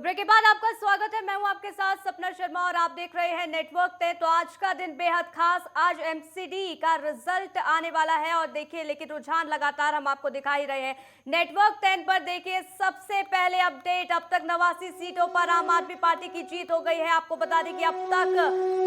खबरें के बाद आपका स्वागत है। मैं हूं आपके साथ सपना शर्मा और आप देख रहे हैं नेटवर्क पे। तो आज का दिन बेहद खास, आज एमसीडी का रिजल्ट आने वाला है और देखिए लेकिन रुझान लगातार हम आपको दिखा ही रहे हैं। नेटवर्क 10 पर देखिए सबसे पहले अपडेट, अब तक 89 सीटों पर आम आदमी पार्टी की जीत हो गई है। आपको बता दें कि अब तक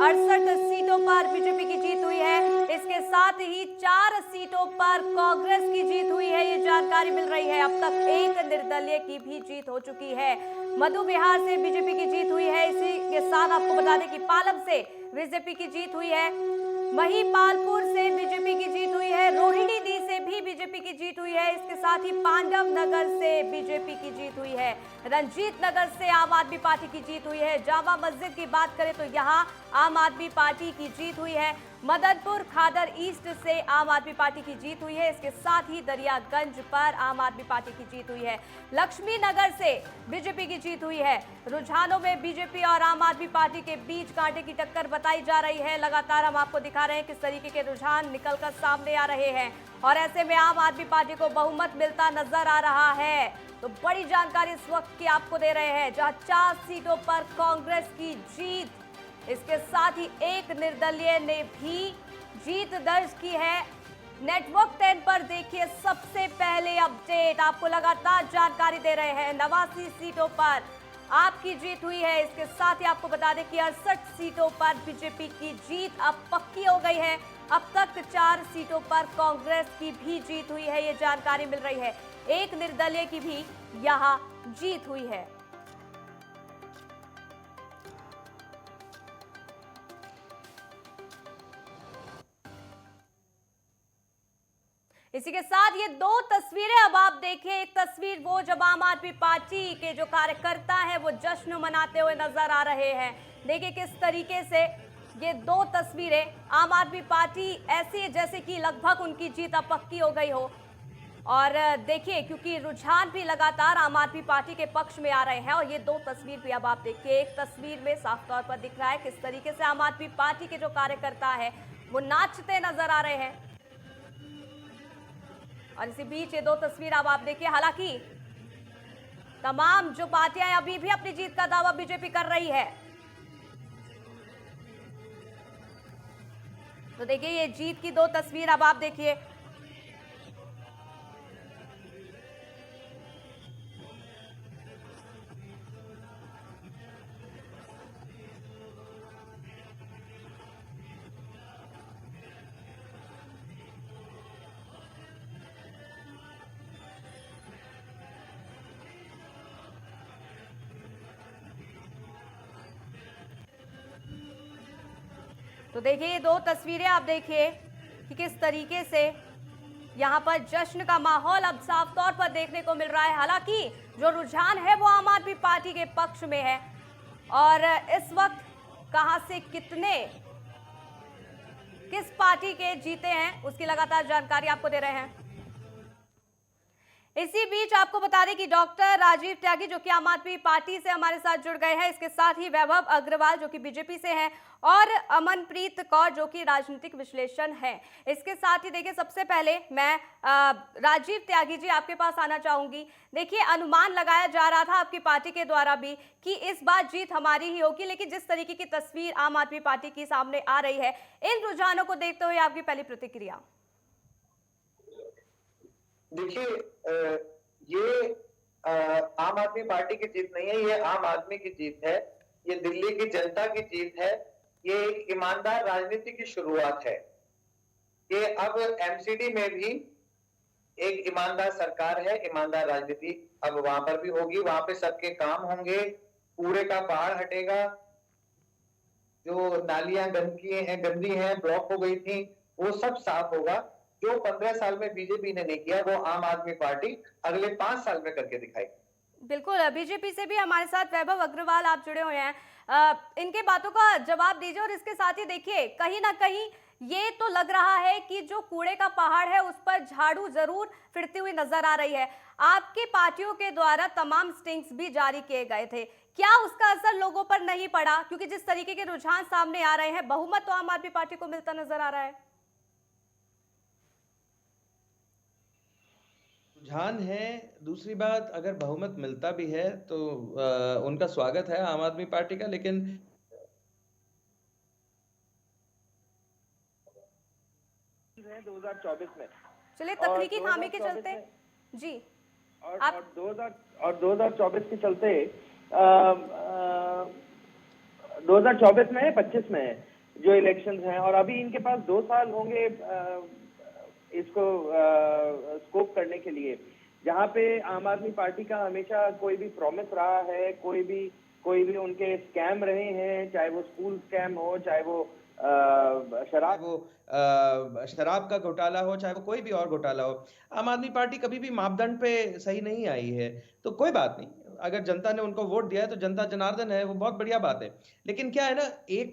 68 सीटों पर बीजेपी की जीत हुई है। इसके साथ ही 4 सीटों पर कांग्रेस की जीत हुई है, ये जानकारी मिल रही है। अब तक एक निर्दलीय की भी जीत हो चुकी है। मधु बिहार से बीजेपी की जीत हुई है। इसी के साथ आपको बता दें कि पालम से बीजेपी की जीत हुई है, महिपालपुर से बीजेपी की जीत हुई है, रोहिणी दी से भी बीजेपी की जीत हुई है। इसके साथ ही पांडव नगर से बीजेपी की जीत हुई है, रंजीत नगर से आम आदमी पार्टी की जीत हुई है। जामा मस्जिद की बात करें तो यहाँ आम आदमी पार्टी की जीत हुई है। मदनपुर खादर ईस्ट से आम आदमी पार्टी की जीत हुई है। इसके साथ ही दरियागंज पर आम आदमी पार्टी की जीत हुई है। लक्ष्मी नगर से बीजेपी की जीत हुई है। रुझानों में बीजेपी और आम आदमी पार्टी के बीच कांटे की टक्कर बताई जा रही है। लगातार हम आपको दिखा रहे हैं किस तरीके के रुझान निकलकर सामने आ रहे हैं और ऐसे में आम आदमी पार्टी को बहुमत मिलता नजर आ रहा है। तो बड़ी जानकारी इस वक्त की आपको दे रहे हैं, जहां 4 सीटों पर कांग्रेस की जीत, इसके साथ ही एक निर्दलीय ने भी जीत दर्ज की है। नेटवर्क 10 पर देखिए सबसे पहले अपडेट, आपको लगातार जानकारी दे रहे हैं। 89 सीटों पर आपकी जीत हुई है। इसके साथ ही आपको बता दें कि 68 सीटों पर बीजेपी की जीत अब पक्की हो गई है। अब तक 4 सीटों पर कांग्रेस की भी जीत हुई है, ये जानकारी मिल रही है। एक निर्दलीय की भी यहां जीत हुई है। इसी के साथ ये 2 तस्वीरें अब आप देखें। एक तस्वीर वो जब आम आदमी पार्टी के जो कार्यकर्ता हैं वो जश्न मनाते हुए नजर आ रहे हैं। देखिए किस तरीके से ये 2 तस्वीरें, आम आदमी पार्टी ऐसी जैसे कि लगभग उनकी जीत अब पक्की हो गई हो। और देखिए क्योंकि रुझान भी लगातार आम आदमी पार्टी के पक्ष में आ रहे हैं और ये 2 तस्वीर भी अब आप देखिए। एक तस्वीर में साफ तौर पर दिख रहा है किस तरीके से आम आदमी पार्टी के जो कार्यकर्ता है वो नाचते नजर आ रहे हैं और इसी बीच ये 2 तस्वीर अब आप देखिए। हालांकि तमाम जो पार्टियां अभी भी अपनी जीत का दावा बीजेपी कर रही है। तो देखिए ये जीत की 2 तस्वीर अब आप देखिए। तो देखिए ये 2 तस्वीरें आप देखिए कि किस तरीके से यहाँ पर जश्न का माहौल अब साफ तौर पर देखने को मिल रहा है। हालांकि जो रुझान है वो आम आदमी पार्टी के पक्ष में है और इस वक्त कहां से किस पार्टी के जीते हैं उसकी लगातार जानकारी आपको दे रहे हैं। इसी बीच आपको बता दें कि डॉक्टर राजीव त्यागी जो कि आम आदमी पार्टी से हमारे साथ जुड़ गए हैं, इसके साथ ही वैभव अग्रवाल जो कि बीजेपी से हैं और अमनप्रीत कौर जो कि राजनीतिक विश्लेषण है। इसके साथ ही देखिए सबसे पहले मैं राजीव त्यागी जी आपके पास आना चाहूंगी। देखिए अनुमान लगाया जा रहा था आपकी पार्टी के द्वारा भी कि इस बार जीत हमारी ही होगी, लेकिन जिस तरीके की तस्वीर आम आदमी पार्टी की सामने आ रही है, इन रुझानों को देखते हुए आपकी पहली प्रतिक्रिया। देखिए ये आम आदमी पार्टी की जीत नहीं है, ये आम आदमी की जीत है, ये दिल्ली की जनता की जीत है, ये एक ईमानदार राजनीति की शुरुआत है। ये अब एमसीडी में भी एक ईमानदार सरकार है, ईमानदार राजनीति अब वहां पर भी होगी, वहां पे सबके काम होंगे, कूड़े का पहाड़ हटेगा, जो नालियां गंदी हैं, ब्लॉक हो गई थी, वो सब साफ होगा। जो 15 साल में बीजेपी ने नहीं किया वो आम आदमी पार्टी अगले 5 साल में करके दिखाएगी। बिल्कुल, बीजेपी से भी हमारे साथ वैभव अग्रवाल आप जुड़े हुए हैं। इनके बातों का जवाब दीजिए और इसके साथ ही देखिए कहीं ना कहीं ये तो लग रहा है कि जो कूड़े का पहाड़ है उस पर झाड़ू जरूर फिरती हुई नजर आ रही है। आपकी पार्टियों के द्वारा तमाम स्टिंग्स भी जारी किए गए थे, क्या उसका असर लोगों पर नहीं पड़ा? क्योंकि जिस तरीके के रुझान सामने आ रहे हैं, बहुमत तो आम आदमी पार्टी को मिलता नजर आ रहा है। रुझान है। दूसरी बात, अगर बहुमत मिलता भी है तो उनका स्वागत है आम आदमी पार्टी का, लेकिन 2024 में चलिए, और तकनीकी खामी के 2024 चलते में जी और आप 2024 के चलते 2024 में 25 में जो इलेक्शंस हैं, और अभी इनके पास 2 साल होंगे इसको स्कोप करने के लिए, जहां पे आम आदमी पार्टी का हमेशा कोई भी प्रॉमिस रहा है, कोई भी उनके स्कैम रहे हैं, चाहे वो स्कूल स्कैम हो, चाहे वो शराब का घोटाला हो, चाहे वो कोई भी और घोटाला हो, आम आदमी पार्टी कभी भी मापदंड पे सही नहीं आई है। तो कोई बात नहीं, अगर जनता ने उनको वोट दिया है तो जनता जनार्दन है, वो बहुत बढ़िया बात है। लेकिन क्या है ना, एक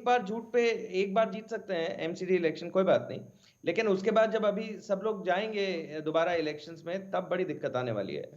बार झूठ पे एक बार जीत सकते हैं एमसीडी इलेक्शन, कोई बात नहीं, लेकिन उसके बाद जब अभी सब लोग जाएंगे दोबारा इलेक्शंस में, तब बड़ी दिक्कत आने वाली है।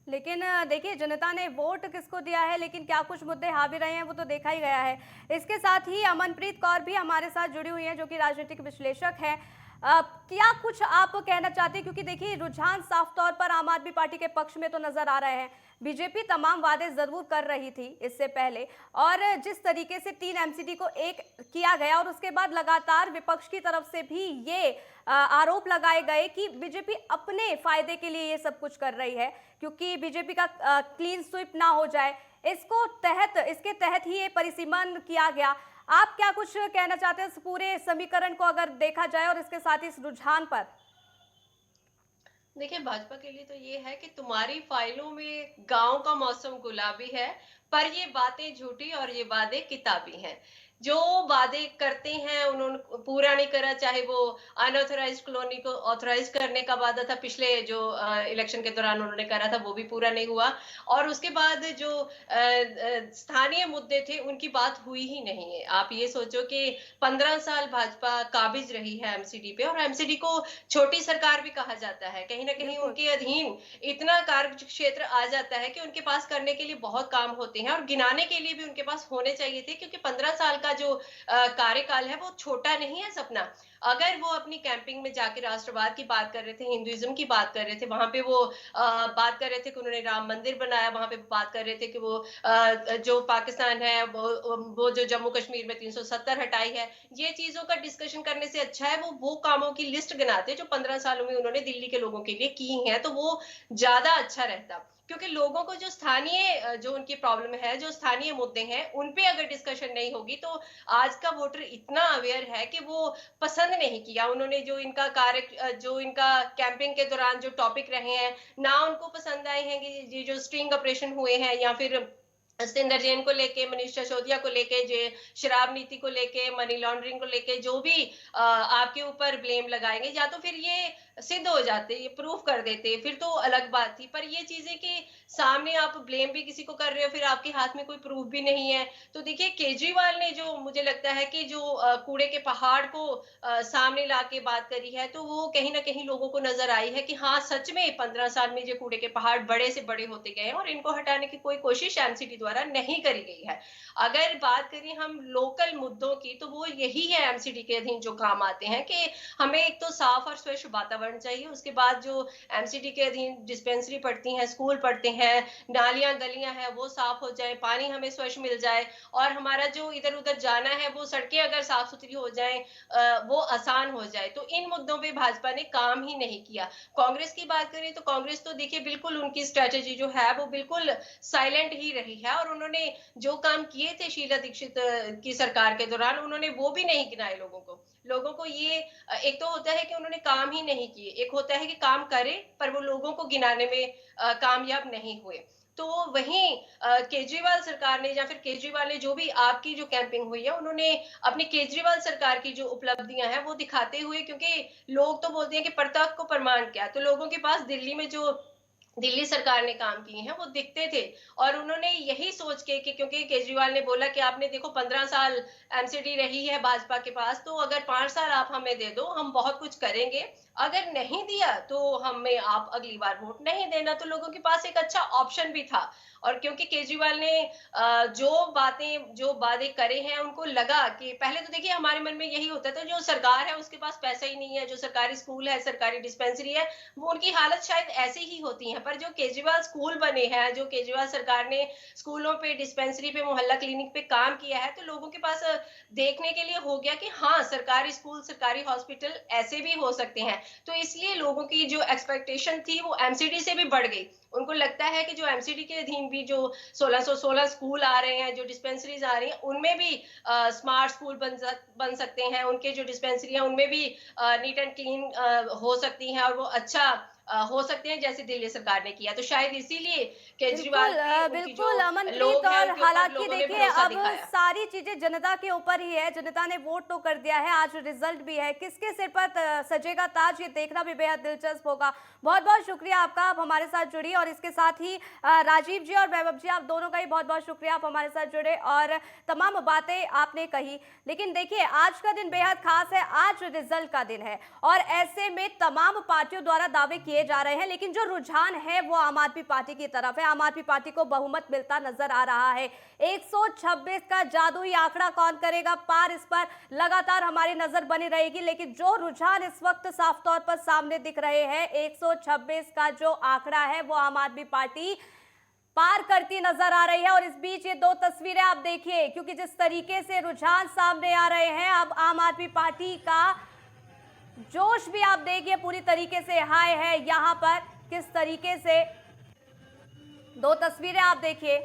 लेकिन देखिए, जनता ने वोट किसको दिया है, लेकिन क्या कुछ मुद्दे हावी रहे हैं वो तो देखा ही गया है। इसके साथ ही अमनप्रीत कौर भी हमारे साथ जुड़ी हुई हैं, जो कि राजनीतिक विश्लेषक हैं। क्या कुछ आप कहना चाहते हैं, क्योंकि देखिए रुझान साफ तौर पर आम आदमी पार्टी के पक्ष में तो नजर आ रहे हैं। बीजेपी तमाम वादे जरूर कर रही थी इससे पहले, और जिस तरीके से 3 एमसीडी को एक किया गया, और उसके बाद लगातार विपक्ष की तरफ से भी ये आरोप लगाए गए कि बीजेपी अपने फायदे के लिए ये सब कुछ कर रही है, क्योंकि बीजेपी का क्लीन स्वीप ना हो जाए, इसके तहत ही ये परिसीमन किया गया। आप क्या कुछ कहना चाहते हैं इस पूरे समीकरण को अगर देखा जाए, और इसके साथ ही इस रुझान पर? देखिए, भाजपा के लिए तो ये है कि तुम्हारी फाइलों में गांव का मौसम गुलाबी है, पर ये बातें झूठी और ये वादे किताबी हैं। जो वादे करते हैं उन्होंने पूरा नहीं करा, चाहे वो अनऑथराइज्ड कॉलोनी को ऑथराइज करने का वादा था पिछले जो इलेक्शन के दौरान उन्होंने करा था, वो भी पूरा नहीं हुआ। और उसके बाद जो स्थानीय मुद्दे थे उनकी बात हुई ही नहीं है। आप ये सोचो कि 15 साल भाजपा काबिज रही है एमसीडी पे, और एमसीडी को छोटी सरकार भी कहा जाता है। कहीं ना कहीं उनके अधीन इतना कार्य क्षेत्र आ जाता है कि उनके पास करने के लिए बहुत काम होते हैं, और गिनाने के लिए भी उनके पास होने चाहिए थे, क्योंकि 15 साल का जो कार्यकाल है वो छोटा नहीं है सपना। अगर वो अपनी कैंपिंग में जाके राष्ट्रवाद की बात कर रहे थे, हिंदुइज्म की बात कर रहे थे, वहां पे वो बात कर रहे थे कि उन्होंने राम मंदिर बनाया, वहां पे बात कर रहे थे कि वो जो पाकिस्तान है वो जो जम्मू कश्मीर में 370 हटाई है, ये चीजों का डिस्कशन करने से अच्छा है वो कामों की लिस्ट गिनाते जो 15 सालों में उन्होंने दिल्ली के लोगों के लिए की हैं, तो वो ज्यादा अच्छा रहता। क्योंकि लोगों को जो स्थानीय जो उनकी प्रॉब्लम है, जो स्थानीय मुद्दे हैं, उन पे अगर डिस्कशन नहीं होगी, तो आज का वोटर इतना अवेयर है कि वो पसंद नहीं किया उन्होंने जो इनका कार्य, जो इनका कैंपिंग के दौरान जो टॉपिक रहे हैं, ना उनको पसंद आए हैं कि ये जो स्ट्रिंग ऑपरेशन हुए हैं, या फिर सतिंदर जैन को लेके, मनीष सिसोदिया को लेके, जो शराब नीति को लेके, मनी लॉन्ड्रिंग को लेके जो भी आपके ऊपर ब्लेम लगाएंगे, या तो फिर ये सिद्ध हो जाते, ये प्रूफ कर देते, फिर तो अलग बात थी। पर ये चीजें कि सामने आप ब्लेम भी किसी को कर रहे हो, फिर आपके हाथ में कोई प्रूफ भी नहीं है। तो देखिए, केजरीवाल ने जो मुझे लगता है कि जो कूड़े के पहाड़ को सामने ला के बात करी है, तो वो कहीं ना कहीं लोगों को नजर आई है कि हाँ, सच में 15 साल में जो कूड़े के पहाड़ बड़े से बड़े होते गए हैं, और इनको हटाने की कोई कोशिश एमसीडी द्वारा नहीं करी गई है। अगर बात करें हम लोकल मुद्दों की, तो वो यही है एमसीडी के अधीन जो काम आते हैं, कि हमें एक तो साफ और स्वच्छ वातावरण चाहिए, उसके बाद जो एमसीडी के अधीन डिस्पेंसरी पड़ती हैं, स्कूल पड़ते हैं, नालियां गलियां हैं, वो साफ हो जाए, पानी हमें स्वच्छ मिल जाए, और हमारा जो इधर उधर जाना है वो सड़कें अगर साफ सुथरी हो जाए, वो आसान हो जाए। तो इन मुद्दों पे भाजपा ने काम ही नहीं किया। कांग्रेस की बात करें तो कांग्रेस तो देखिए बिल्कुल उनकी स्ट्रेटेजी जो है वो बिल्कुल साइलेंट ही रही है, और उन्होंने जो काम किए थे शीला दीक्षित की सरकार के दौरान, उन्होंने वो भी नहीं गिनाए लोगों को ये एक तो होता है कि उन्होंने काम ही नहीं किए, एक होता है कि काम करे पर वो लोगों को गिनाने में कामयाब नहीं हुए। तो वहीं केजरीवाल सरकार ने, या फिर केजरीवाल ने जो भी आपकी जो कैंपिंग हुई है, उन्होंने अपनी केजरीवाल सरकार की जो उपलब्धियां हैं वो दिखाते हुए, क्योंकि लोग तो बोलते हैं कि प्रत्यक्ष को प्रमाण क्या, तो लोगों के पास दिल्ली में जो दिल्ली सरकार ने काम किए हैं वो दिखते थे, और उन्होंने यही सोच के कि क्योंकि केजरीवाल ने बोला कि आपने देखो 15 साल एमसीडी रही है भाजपा के पास, तो अगर 5 साल आप हमें दे दो, हम बहुत कुछ करेंगे, अगर नहीं दिया तो हमें आप अगली बार वोट नहीं देना। तो लोगों के पास एक अच्छा ऑप्शन भी था। और क्योंकि केजरीवाल ने जो वादे करे हैं, उनको लगा कि पहले तो देखिए हमारे मन में यही होता था, जो सरकार है उसके पास पैसा ही नहीं है, जो सरकारी स्कूल है, सरकारी डिस्पेंसरी है, वो उनकी हालत शायद ऐसी ही होती है। पर जो केजरीवाल स्कूल बने हैं, जो केजरीवाल सरकार ने स्कूलों पे, डिस्पेंसरी पे, मोहल्ला क्लिनिक पे काम किया है, तो लोगों के पास देखने के लिए हो गया कि हाँ, सरकारी स्कूल, सरकारी हॉस्पिटल ऐसे भी हो सकते हैं। तो इसलिए लोगों की जो एक्सपेक्टेशन थी वो एमसीडी से भी बढ़ गई। उनको लगता है कि जो एमसीडी के अधीन भी जो 1616 स्कूल आ रहे हैं, जो डिस्पेंसरीज आ रही हैं, उनमें भी स्मार्ट स्कूल बन सकते हैं। उनके जो डिस्पेंसरी है उनमें भी नीट एंड क्लीन हो सकती हैं, और वो अच्छा हो सकते हैं, जैसे दिल्ली सरकार ने किया। तो शायद इसीलिए केजरीवाल बिल्कुल की जो अमनप्रीत, लोग हैं और उनके ऊपर हालांकि लोगों ने देखिए भरोसा अब दिखाया। सारी चीजें जनता के ऊपर ही है। जनता ने वोट तो कर दिया है, आज रिजल्ट भी है, किसके सिर पर सजेगा ताज, ये देखना भी बेहद दिलचस्प होगा। बहुत बहुत शुक्रिया आपका, आप हमारे साथ जुड़ी, और इसके साथ ही राजीव जी और वैभव जी, आप दोनों का ही बहुत बहुत शुक्रिया, आप हमारे साथ जुड़े और तमाम बातें आपने कही। लेकिन देखिए आज का दिन बेहद खास है, आज रिजल्ट का दिन है, और ऐसे में तमाम पार्टियों द्वारा दावे किए जा रहे हैं, लेकिन जो रुझान है वो आम आदमी पार्टी की तरफ है। आम आदमी पार्टी को बहुमत मिलता नजर आ रहा है। 126 का जादुई आंकड़ा कौन करेगा पार, इस पर लगातार हमारी नजर बनी रहेगी। लेकिन जो रुझान इस वक्त साफ तौर पर सामने दिख रहे हैं, 126 का जो आंकड़ा है वो आम आदमी पार्टी पार करती नजर आ रही है। और इस बीच ये दो तस्वीरें आप देखिए, क्योंकि जिस तरीके से रुझान सामने आ रहे हैं, अब आम आदमी पार्टी का जोश भी आप देखिए पूरी तरीके से हाई है। यहां पर किस तरीके से दो तस्वीरें आप देखिए,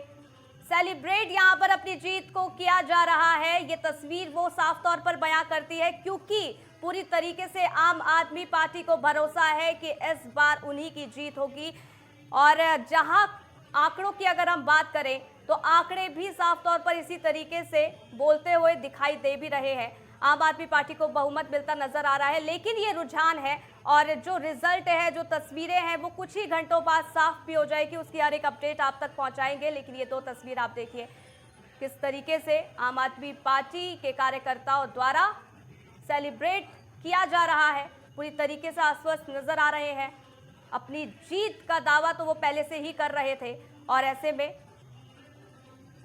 सेलिब्रेट यहां पर अपनी जीत को किया जा रहा है। ये तस्वीर वो साफ तौर पर बयां करती है, क्योंकि पूरी तरीके से आम आदमी पार्टी को भरोसा है कि इस बार उन्हीं की जीत होगी। और जहां आंकड़ों की अगर हम बात करें तो आंकड़े भी साफ तौर पर इसी तरीके से बोलते हुए दिखाई दे भी रहे हैं। आम आदमी पार्टी को बहुमत मिलता नजर आ रहा है, लेकिन ये रुझान है और जो रिजल्ट है, जो तस्वीरें हैं, वो कुछ ही घंटों बाद साफ भी हो जाएगी। उसकी हर एक अपडेट आप तक पहुंचाएंगे। लेकिन ये दो तस्वीर आप देखिए, किस तरीके से आम आदमी पार्टी के कार्यकर्ताओं द्वारा सेलिब्रेट किया जा रहा है, पूरी तरीके से आश्वस्त नजर आ रहे हैं। अपनी जीत का दावा तो वो पहले से ही कर रहे थे, और ऐसे में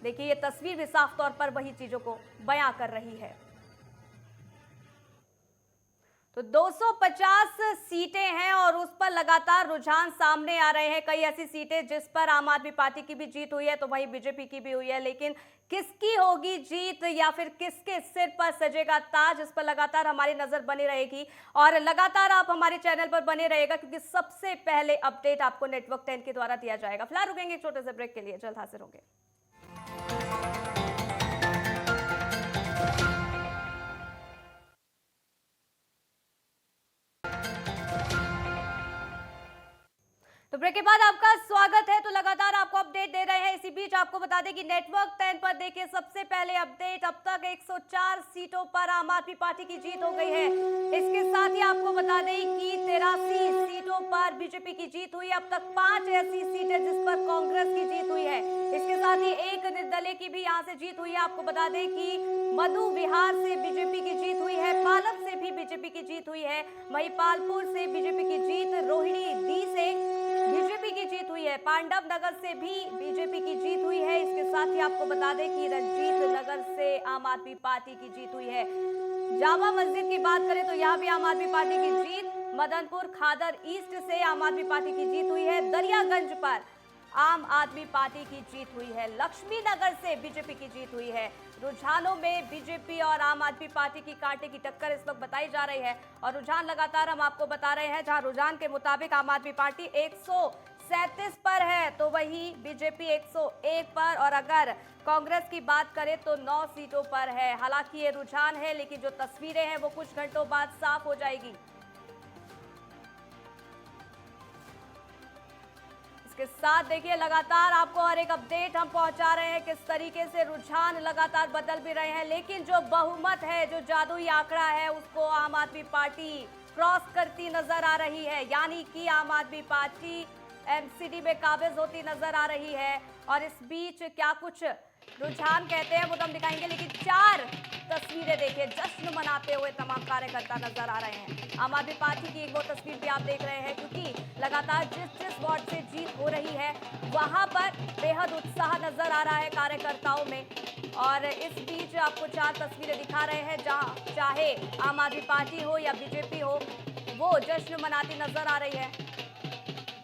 देखिए ये तस्वीर भी साफ तौर पर वही चीजों को बयां कर रही है। तो 250 सीटें हैं और उस पर लगातार रुझान सामने आ रहे हैं। कई ऐसी सीटें जिस पर आम आदमी पार्टी की भी जीत हुई है, तो वहीं बीजेपी की भी हुई है। लेकिन किसकी होगी जीत, या फिर किसके सिर पर सजेगा ताज, इस पर लगातार हमारी नजर बनी रहेगी। और लगातार आप हमारे चैनल पर बने रहेगा, क्योंकि सबसे पहले अपडेट आपको नेटवर्क 10 के द्वारा दिया जाएगा। फिलहाल रुकेंगे एक छोटे से ब्रेक के लिए, जल्द हाजिर होंगे। तो ब्रेक के बाद आपका स्वागत है। तो लगातार आपको अपडेट दे रहे हैं। इसी बीच आपको बता दें कि नेटवर्क 10 पर देखिए सबसे पहले अपडेट, अब तक 104 सीटों पर आम आदमी पार्टी की जीत हो गई है। इसके साथ ही आपको बता दें कि 83 सीटों पर बीजेपी की जीत हुई। अब तक 5 ऐसी सीटें जिस पर कांग्रेस की जीत हुई है। इसके साथ ही एक निर्दलीय की भी यहाँ से जीत हुई है। आपको बता दें कि मधु विहार से बीजेपी की जीत हुई है, पालम से भी बीजेपी की जीत हुई है, महिपालपुर से बीजेपी की जीत, रोहिणी डी से बीजेपी की जीत हुई है, पांडव नगर से भी बीजेपी की जीत हुई है। इसके साथ ही आपको बता दें कि रंजीत नगर से आम आदमी पार्टी की जीत हुई है। जामा मस्जिद की बात करें तो यहाँ भी आम आदमी पार्टी की जीत, मदनपुर खादर ईस्ट से आम आदमी पार्टी की जीत हुई है, दरियागंज पर आम आदमी पार्टी की जीत हुई है, लक्ष्मी नगर से बीजेपी की जीत हुई है। रुझानों में बीजेपी और आम आदमी पार्टी की कांटे की टक्कर इस वक्त बताई जा रही है, और रुझान लगातार हम आपको बता रहे हैं। जहां रुझान के मुताबिक आम आदमी पार्टी 137 पर है, तो वही बीजेपी 101 पर, और अगर कांग्रेस की बात करें तो 9 सीटों पर है। हालांकि ये रुझान है, लेकिन जो तस्वीरें हैं वो कुछ घंटों बाद साफ हो जाएगी। इसके साथ देखिए लगातार आपको हर एक अपडेट हम पहुंचा रहे हैं, किस तरीके से रुझान लगातार बदल भी रहे हैं। लेकिन जो बहुमत है, जो जादुई आंकड़ा है, उसको आम आदमी पार्टी क्रॉस करती नजर आ रही है। यानी कि आम आदमी पार्टी एमसीडी में काबिज होती नजर आ रही है। और इस बीच क्या कुछ रुझान कहते हैं वो तो हम दिखाएंगे, लेकिन 4 तस्वीरें देखिए जश्न मनाते हुए तमाम कार्यकर्ता नजर आ रहे हैं। आम आदमी पार्टी की एक वो तस्वीर भी आप देख रहे हैं, क्योंकि लगातार जिस वार्ड से जीत हो रही है वहां पर बेहद उत्साह नजर आ रहा है कार्यकर्ताओं में। और इस बीच आपको 4 तस्वीरें दिखा रहे हैं जहां चाहे आम आदमी पार्टी हो या बीजेपी हो, वो जश्न मनाती नजर आ रही है।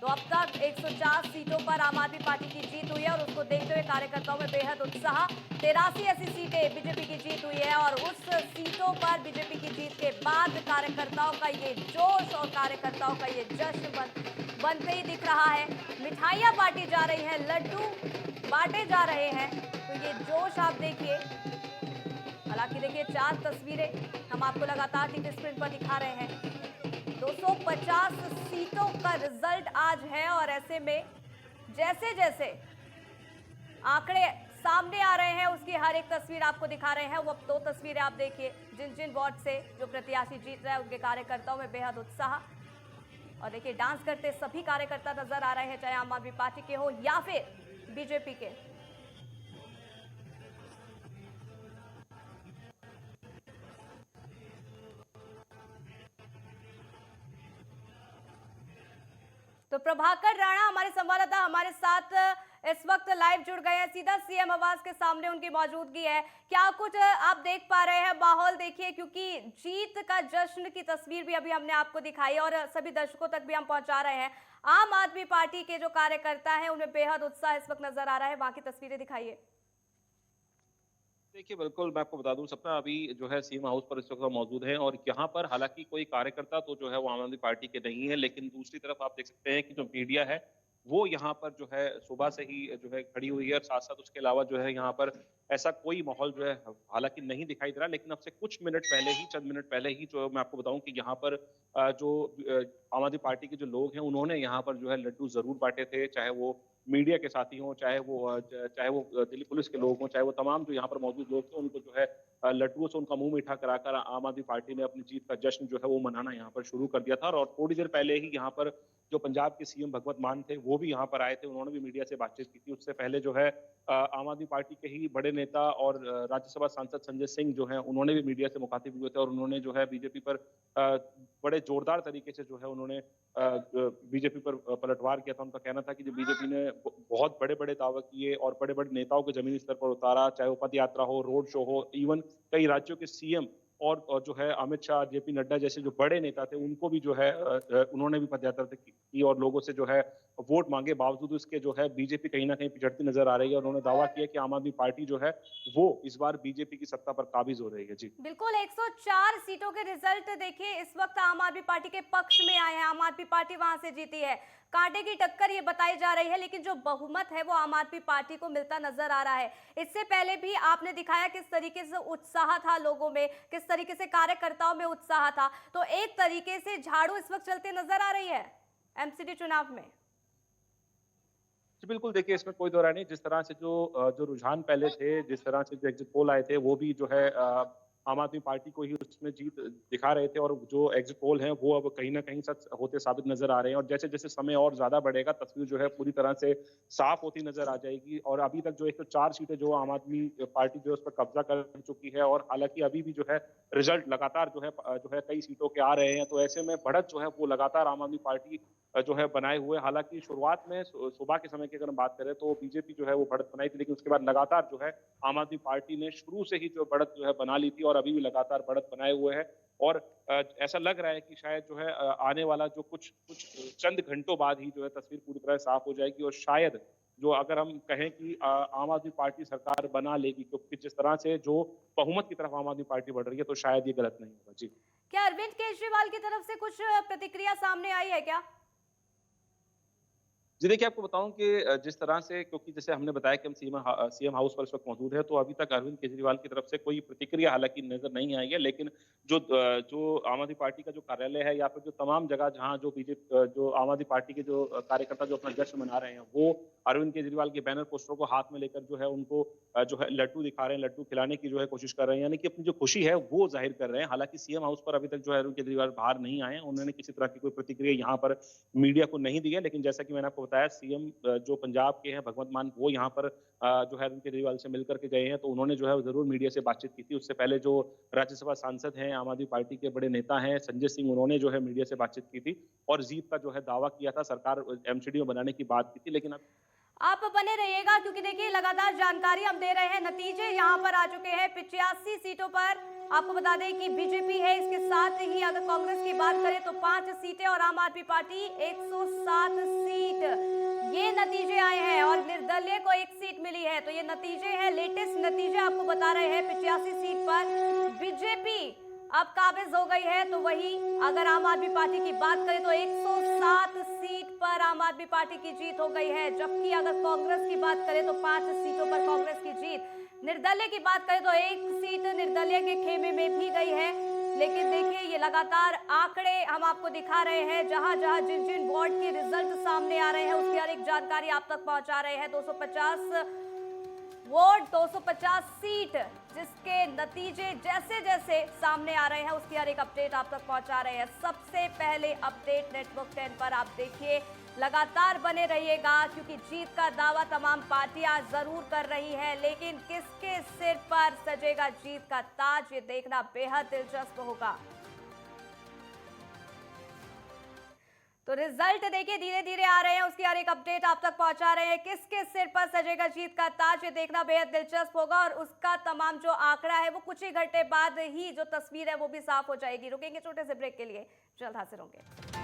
तो अब तक 104 सीटों पर आम आदमी पार्टी की जीत हुई है और उसको देखते हुए कार्यकर्ताओं में बेहद उत्साह। 83 ऐसी सीटें बीजेपी की जीत हुई है और उस सीटों पर बीजेपी की जीत के बाद कार्यकर्ताओं का ये जोश और कार्यकर्ताओं का ये जश्न बनते ही दिख रहा है। मिठाइयां बांटी जा रही हैं, लड्डू बांटे जा रहे हैं, तो ये जोश आप देखिए। हालांकि देखिए 4 तस्वीरें हम आपको लगातार टीवी स्क्रीन पर दिखा रहे हैं। 250 सीटों का रिजल्ट आज है और ऐसे में जैसे जैसे आंकड़े सामने आ रहे हैं उसकी हर एक तस्वीर आपको दिखा रहे हैं। वो अब 2 तस्वीरें आप देखिए, जिन जिन वार्ड से जो प्रत्याशी जीत रहा है उनके कार्यकर्ताओं में बेहद उत्साह। और देखिए डांस करते सभी कार्यकर्ता नजर आ रहे हैं, चाहे आम आदमी पार्टी के हो या फिर बीजेपी के। तो प्रभाकर राणा हमारे संवाददाता हमारे साथ इस वक्त लाइव जुड़ गए हैं, सीधा सीएम आवास के सामने उनकी मौजूदगी है। क्या कुछ आप देख पा रहे हैं माहौल देखिए, क्योंकि जीत का जश्न की तस्वीर भी अभी हमने आपको दिखाई और सभी दर्शकों तक भी हम पहुंचा रहे हैं। आम आदमी पार्टी के जो कार्यकर्ता हैं उनमें बेहद उत्साह इस वक्त नजर आ रहा है, वहां की तस्वीरें दिखाइए। देखिए बिल्कुल, मैं आपको बता दूं, सपना अभी जो है सीएम हाउस पर इस वक्त मौजूद है और यहाँ पर हालांकि कोई कार्यकर्ता तो जो है वो आम आदमी पार्टी के नहीं है, लेकिन दूसरी तरफ आप देख सकते हैं कि जो मीडिया है वो यहाँ पर जो है सुबह से ही जो है खड़ी हुई है और साथ साथ उसके अलावा जो है यहाँ पर ऐसा कोई माहौल जो है हालांकि नहीं दिखाई दे रहा, लेकिन अब से कुछ मिनट पहले ही, चंद मिनट पहले ही जो मैं आपको बताऊं कि यहाँ पर जो आम आदमी पार्टी के जो लोग हैं उन्होंने यहाँ पर जो है लड्डू जरूर बांटे थे, चाहे वो मीडिया के साथी हों, चाहे वो दिल्ली पुलिस के लोग हों, चाहे वो तमाम जो यहाँ पर मौजूद लोग थे, उनको जो है लड्डुओं से उनका मुंह मीठा कराकर आम आदमी पार्टी ने अपनी जीत का जश्न जो है वो मनाना यहाँ पर शुरू कर दिया था। और थोड़ी देर पहले ही यहाँ पर जो पंजाब के सीएम भगवत मान थे वो भी यहाँ पर आए थे, उन्होंने भी मीडिया से बातचीत की थी। उससे पहले जो है आम आदमी पार्टी के ही बड़े नेता और राज्यसभा सांसद संजय सिंह जो है उन्होंने भी मीडिया से मुखातिब हुए थे और उन्होंने जो है बीजेपी पर बड़े जोरदार तरीके से जो है उन्होंने बीजेपी पर पलटवार किया था। उनका कहना था कि जो बीजेपी ने बहुत बड़े बड़े दावे किए और बड़े बड़े नेताओं को जमीनी स्तर पर उतारा, चाहे वो पद यात्रा हो, रोड शो हो, इवन कई राज्यों के सीएम और जो है अमित शाह, जेपी नड्डा जैसे जो बड़े नेता थे उनको भी जो है उन्होंने भी पदयात्रा की और लोगों से जो है वोट मांगे। बावजूद उसके जो है बीजेपी कहीं ना कहीं पिछड़ती नजर आ रही है और उन्होंने दावा किया कि आम आदमी पार्टी जो है वो इस बार बीजेपी की सत्ता पर काबिज हो रही है। जी बिल्कुल, 104 सीटों के रिजल्ट देखिए इस वक्त आम आदमी पार्टी के पक्ष में आए हैं। आम आदमी पार्टी वहां से जीती है, कांटे की टक्कर ये बताई जा रही है, लेकिन जो बहुमत है वो आम आदमी पार्टी को मिलता नजर आ रहा है। इससे पहले भी आपने दिखाया किस तरीके से उत्साह था लोगों में, किस तरीके से कार्यकर्ताओं में उत्साह था। तो एक तरीके से झाड़ू इस वक्त चलते नजर आ रही है एमसीडी चुनाव में। बिल्कुल, देखिए इसमें कोई दो राय नहीं। जिस तरह से जो रुझान पहले थे, जिस तरह से जो एग्जिट पोल आए थे वो भी जो है आम आदमी पार्टी को ही उसमें जीत दिखा रहे थे और जो एग्जिट पोल हैं वो अब कहीं ना कहीं सच होते साबित नजर आ रहे हैं और जैसे जैसे समय और ज्यादा बढ़ेगा तस्वीर जो है पूरी तरह से साफ होती नजर आ जाएगी। और अभी तक जो 104 सीटें जो आम आदमी पार्टी जो है उस पर कब्जा कर चुकी है और हालांकि अभी भी जो है रिजल्ट लगातार जो है कई सीटों के आ रहे हैं, तो ऐसे में बढ़त जो है वो लगातार आम आदमी पार्टी जो है बनाए हुए। हालांकि शुरुआत में सुबह के समय की अगर हम बात करें तो बीजेपी जो है वो बढ़त बनाई थी, लेकिन उसके बाद लगातार जो है आम आदमी पार्टी ने शुरू से ही जो बढ़त जो है बना ली थी और अभी भी लगातार बढ़त बनाए हुए है। और ऐसा लग रहा है कि शायद जो है आने वाला जो कुछ चंद घंटों बाद ही जो है तस्वीर पूरी तरह साफ हो जाएगी और शायद जो अगर हम कहें कि आम आदमी पार्टी सरकार बना लेगी, क्योंकि जिस तरह से जो बहुमत की तरफ आम आदमी पार्टी बढ़ रही है तो शायद ये गलत नहीं होगा। जी क्या अरविंद केजरीवाल की तरफ से कुछ प्रतिक्रिया सामने आई है क्या? जी देखिए, आपको बताऊं कि जिस तरह से, क्योंकि जैसे हमने बताया कि हम सीएम हाउस पर इस वक्त मौजूद है, तो अभी तक अरविंद केजरीवाल की तरफ से कोई प्रतिक्रिया हालांकि नजर नहीं आई है, लेकिन जो आम आदमी पार्टी का जो कार्यालय है या फिर जो तमाम जगह जहां जो आम आदमी पार्टी के जो कार्यकर्ता जो अपना जश्न मना रहे हैं वो अरविंद केजरीवाल के बैनर पोस्टरों को हाथ में लेकर जो है उनको जो है लड्डू दिखा रहे हैं, लड्डू खिलाने की जो है कोशिश कर रहे हैं, यानी कि अपनी जो खुशी है वो जाहिर कर रहे हैं। हालांकि सीएम हाउस पर अभी तक जो है अरविंद केजरीवाल बाहर नहीं आए हैं, उन्होंने किसी तरह की कोई प्रतिक्रिया यहाँ पर मीडिया को नहीं दी है, लेकिन जैसा कि मैंने आपको बताया, सीएम जो पंजाब के हैं भगवंत मान, वो यहाँ पर जो है अरविंद केजरीवाल से मिलकर के गए हैं, तो उन्होंने जो है जरूर मीडिया से बातचीत की थी। उससे पहले जो राज्यसभा सांसद हैं, आम आदमी पार्टी के बड़े नेता हैं संजय सिंह, उन्होंने जो है मीडिया से बातचीत की थी और जीत का जो है दावा किया था, सरकार एमसीडी में बनाने की बात की थी। लेकिन अब आप बने रहिएगा क्योंकि देखिए लगातार जानकारी हम दे रहे हैं। नतीजे यहाँ पर आ चुके हैं 85 सीटों पर। आपको बता दें कि बीजेपी है, इसके साथ ही अगर कांग्रेस की बात करें तो 5 सीटें और आम आदमी पार्टी 107 सीट। ये नतीजे आए हैं और निर्दलीय को 1 सीट मिली है। तो ये नतीजे हैं, लेटेस्ट नतीजे आपको बता रहे हैं। 85 सीट पर बीजेपी अब काबिज हो गई है। तो वही अगर आम आदमी पार्टी की बात करें तो 107 सीट पर आम आदमी पार्टी की जीत हो गई है। जबकि अगर कांग्रेस की बात करें तो 5 सीटों पर कांग्रेस की जीत। निर्दलीय की बात करें तो 1 सीट निर्दलीय के खेमे में भी गई है। लेकिन देखिए ये लगातार आंकड़े हम आपको दिखा रहे हैं। जहां जहां जिन जिन वार्ड के रिजल्ट सामने आ रहे हैं उसकी हर एक जानकारी आप तक पहुंचा रहे हैं। 250 वार्ड, 250 सीट, जिसके नतीजे जैसे जैसे सामने आ रहे हैं उसकी हर एक अपडेट आप तक पहुंचा रहे हैं। सबसे पहले अपडेट नेटवर्क 10 पर आप देखिए, लगातार बने रहिएगा क्योंकि जीत का दावा तमाम पार्टियां जरूर कर रही हैं, लेकिन किसके सिर पर सजेगा जीत का ताज, ये देखना बेहद दिलचस्प होगा। तो रिजल्ट देखिए धीरे धीरे आ रहे हैं, उसकी हर एक अपडेट आप तक पहुंचा रहे हैं। किसके सिर पर सजेगा जीत का ताज, ये देखना बेहद दिलचस्प होगा और उसका तमाम जो आंकड़ा है वो कुछ ही घंटे बाद ही जो तस्वीर है वो भी साफ हो जाएगी। रुकेंगे छोटे से ब्रेक के लिए, जल्द हाजिर होंगे।